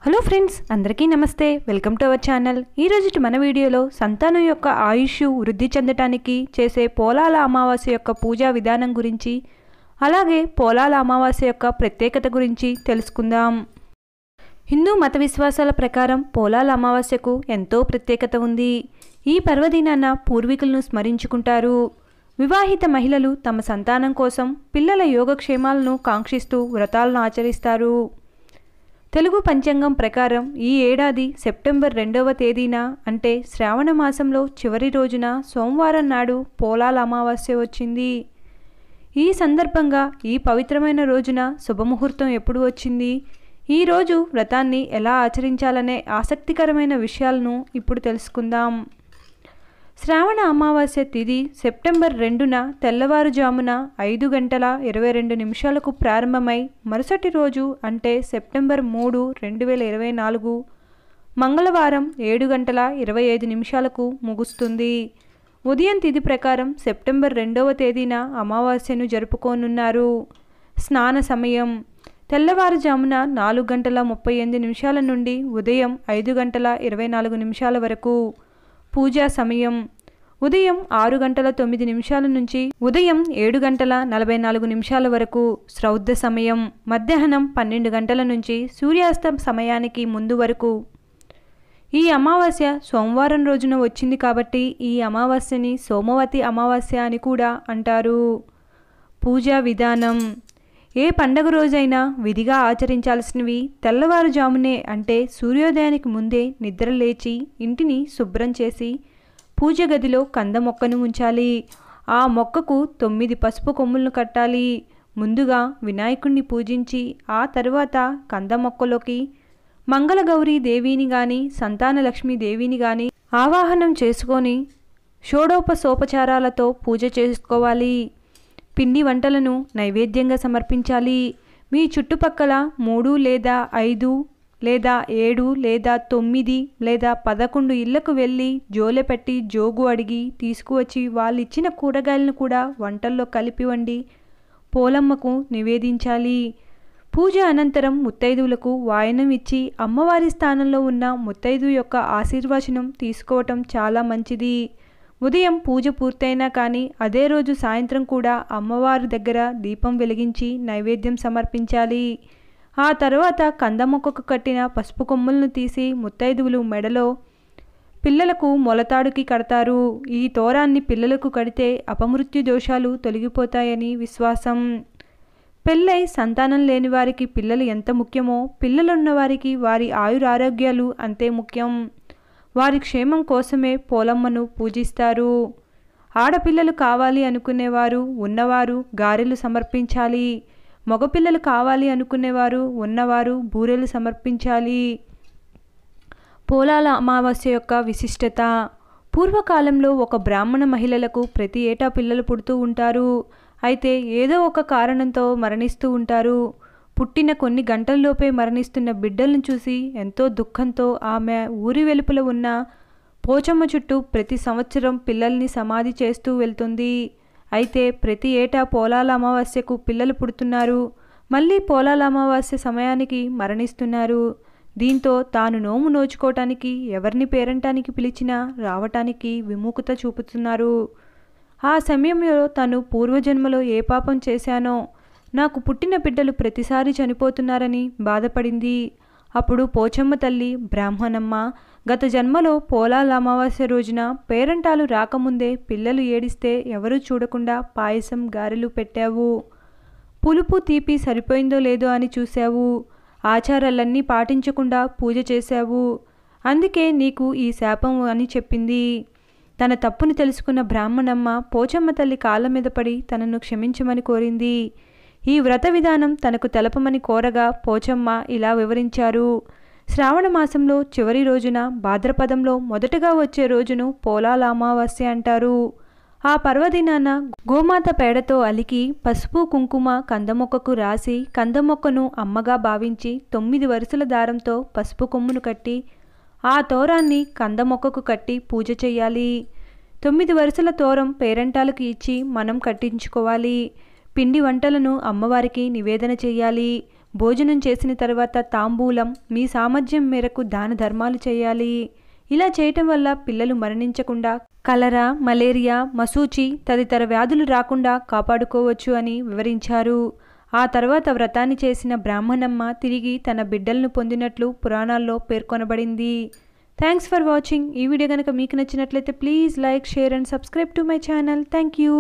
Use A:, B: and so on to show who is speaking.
A: Hello friends, అందరికీ నమస్తే. Welcome to our channel. ఈరోజు మన వీడియోలో సంతానం యొక్క ఆయుష్ వృద్ధి చెందటానికి చేసే పోలాల అమావాస్య యొక్క పూజా విధానం గురించి, అలాగే పోలాల అమావాస్య యొక్క ప్రత్యేకత గురించి తెలుసుకుందాం. హిందూ మత విశ్వాసాల ప్రకారం పోలాల అమావాస్యకు ఎంతో ప్రత్యేకత ఉంది. ఈ పర్వదినాన పూర్వీకులను స్మరించుకుంటారు. వివాహిత మహిళలు తమ సంతానం కోసం పిల్లల యోగక్షేమాలను కాంక్షిస్తూ వ్రతాలను ఆచరిస్తారు. తెలుగు పంచాంగం ప్రకారం ఈ ఏడాది సెప్టెంబర్ 2వ తేదీన అంటే శ్రావణ మాసంలో చివరి రోజున సోమవారం నాడు పోలాల అమావాస్య వచ్చింది. ఈ సందర్భంగా ఈ పవిత్రమైన రోజున శుభముహూర్తం ఎప్పుడు వచ్చింది, ఈరోజు వ్రతాన్ని ఎలా ఆచరించాలనే ఆసక్తికరమైన విషయాలను ఇప్పుడు తెలుసుకుందాం. శ్రావణ అమావాస్య తిథి సెప్టెంబర్ 2న తెల్లవారుజామున 5:22 ప్రారంభమై మరుసటి రోజు అంటే సెప్టెంబర్ 3, 2024 మంగళవారం 7:25 ముగుస్తుంది. ఉదయం తిథి ప్రకారం సెప్టెంబర్ 2వ తేదీన అమావాస్యను జరుపుకోనున్నారు. స్నాన సమయం తెల్లవారుజామున 4:38 నుండి ఉదయం 5:24 వరకు. పూజా సమయం ఉదయం 6:09 నుంచి ఉదయం 7:44 వరకు. శ్రౌద్ధ సమయం మధ్యాహ్నం 12 గంటల నుంచి సూర్యాస్తం సమయానికి ముందు వరకు. ఈ అమావాస్య సోమవారం రోజున వచ్చింది కాబట్టి ఈ అమావాస్యని సోమవతి అమావాస్య అని కూడా అంటారు. పూజా విధానం ఏ పండగ రోజైనా విధిగా ఆచరించాల్సినవి తెల్లవారుజామునే అంటే సూర్యోదయానికి ముందే నిద్ర లేచి ఇంటిని శుభ్రం చేసి పూజ గదిలో కంద మొక్కను ఉంచాలి. ఆ మొక్కకు 9 పసుపు కొమ్ములను కట్టాలి. ముందుగా వినాయకుణ్ణి పూజించి ఆ తరువాత కంద మొక్కలోకి మంగళగౌరీ దేవిని గాని సంతానలక్ష్మీ దేవిని గాని ఆవాహనం చేసుకొని షోడోపసోపచారాలతో పూజ చేసుకోవాలి. పిండి వంటలను నైవేద్యంగా సమర్పించాలి. మీ చుట్టుపక్కల 3 లేదా 5 లేదా 7 లేదా 9 లేదా 11 ఇళ్లకు వెళ్ళి జోలె పెట్టి జోగు అడిగి తీసుకువచ్చి వాళ్ళిచ్చిన కూరగాయలను కూడా వంటల్లో కలిపి వండి పోలమ్మకు నివేదించాలి. పూజ అనంతరం ముత్తైదువులకు వాయనం ఇచ్చి అమ్మవారి స్థానంలో ఉన్న ముత్తైదు యొక్క ఆశీర్వచనం తీసుకోవటం చాలా మంచిది. ఉదయం పూజ పూర్తయినా కానీ అదే రోజు సాయంత్రం కూడా అమ్మవారి దగ్గర దీపం వెలిగించి నైవేద్యం సమర్పించాలి. ఆ తర్వాత కంద మొక్కకు కట్టిన పసుపు కొమ్ములను తీసి ముత్తైదువులు మెడలో పిల్లలకు మొలతాడుకి కడతారు. ఈ తోరాన్ని పిల్లలకు కడితే అపమృత్యు దోషాలు తొలగిపోతాయని విశ్వాసం. పెళ్ళై సంతానం లేని వారికి పిల్లలు ఎంత ముఖ్యమో పిల్లలున్న వారికి వారి ఆయురారోగ్యాలు అంతే ముఖ్యం. వారి క్షేమం కోసమే పోలమ్మను పూజిస్తారు. ఆడపిల్లలు కావాలి అనుకునేవారు ఉన్నవారు గారెలు సమర్పించాలి. మగపిల్లలు కావాలి అనుకునేవారు ఉన్నవారు బూరెలు సమర్పించాలి. పోలాల అమావాస్య యొక్క విశిష్టత పూర్వకాలంలో ఒక బ్రాహ్మణ మహిళలకు ప్రతి ఏటా పిల్లలు పుడుతూ ఉంటారు. అయితే ఏదో ఒక కారణంతో మరణిస్తూ ఉంటారు. పుట్టిన కొన్ని గంటల్లోపే మరణిస్తున్న బిడ్డలను చూసి ఎంతో దుఃఖంతో ఆమె ఊరి వెలుపల ఉన్న పోచమ్మ చుట్టూ ప్రతి సంవత్సరం పిల్లల్ని సమాధి చేస్తూ వెళ్తుంది. అయితే ప్రతి ఏటా పోలాల అమావాస్యకు పిల్లలు పుడుతున్నారు. మళ్ళీ పోలాల అమావాస్య సమయానికి మరణిస్తున్నారు. దీంతో తాను నోము నోచుకోవటానికి ఎవరిని పేరంటానికి పిలిచినా రావటానికి విముఖత చూపుతున్నారు. ఆ సమయంలో తను పూర్వజన్మలో ఏ పాపం చేశానో నాకు పుట్టిన బిడ్డలు ప్రతిసారి చనిపోతున్నారని బాధపడింది. అప్పుడు పోచమ్మ తల్లి, బ్రాహ్మణమ్మ గత జన్మలో పోలాల అమావాస్య రోజున పేరంటాలు రాకముందే పిల్లలు ఏడిస్తే ఎవరూ చూడకుండా పాయసం గారెలు పెట్టావు. పులుపు తీపి సరిపోయిందో లేదో అని చూశావు. ఆచారాలన్నీ పాటించకుండా పూజ చేశావు. అందుకే నీకు ఈ శాపం అని చెప్పింది. తన తప్పును తెలుసుకున్న బ్రాహ్మణమ్మ పోచమ్మ తల్లి కాళ్ళ మీద పడి తనను క్షమించమని కోరింది. ఈ వ్రత విధానం తనకు తెలపమని కోరగా పోచమ్మ ఇలా వివరించారు. శ్రావణ మాసంలో చివరి రోజున భాద్రపదంలో మొదటగా వచ్చే రోజును పోలాల అమావాస్య అంటారు. ఆ పర్వదినాన గోమాత పేడతో అలికి పసుపు కుంకుమ కందమొక్కకు రాసి కందమొక్కను అమ్మగా భావించి 9 వరుసల దారంతో పసుపు కొమ్మును కట్టి ఆ తోరాన్ని కందమొక్కకు కట్టి పూజ చేయాలి. 9 వరుసల తోరం పేరంటాలకు ఇచ్చి మనం కట్టించుకోవాలి. పిండి వంటలను అమ్మవారికి నివేదన చేయాలి. భోజనం చేసిన తర్వాత తాంబూలం, మీ సామర్థ్యం మేరకు దాన ధర్మాలు చేయాలి. ఇలా చేయటం వల్ల పిల్లలు మరణించకుండా కలరా, మలేరియా, మశూచి తదితర వ్యాధులు రాకుండా కాపాడుకోవచ్చు అని వివరించారు. ఆ తర్వాత వ్రతాన్ని చేసిన బ్రాహ్మణమ్మ తిరిగి తన బిడ్డలను పొందినట్లు పురాణాల్లో పేర్కొనబడింది. Thanks for watching. ఈ వీడియో కనుక మీకు నచ్చినట్లయితే please like, share and subscribe to my channel. Thank you.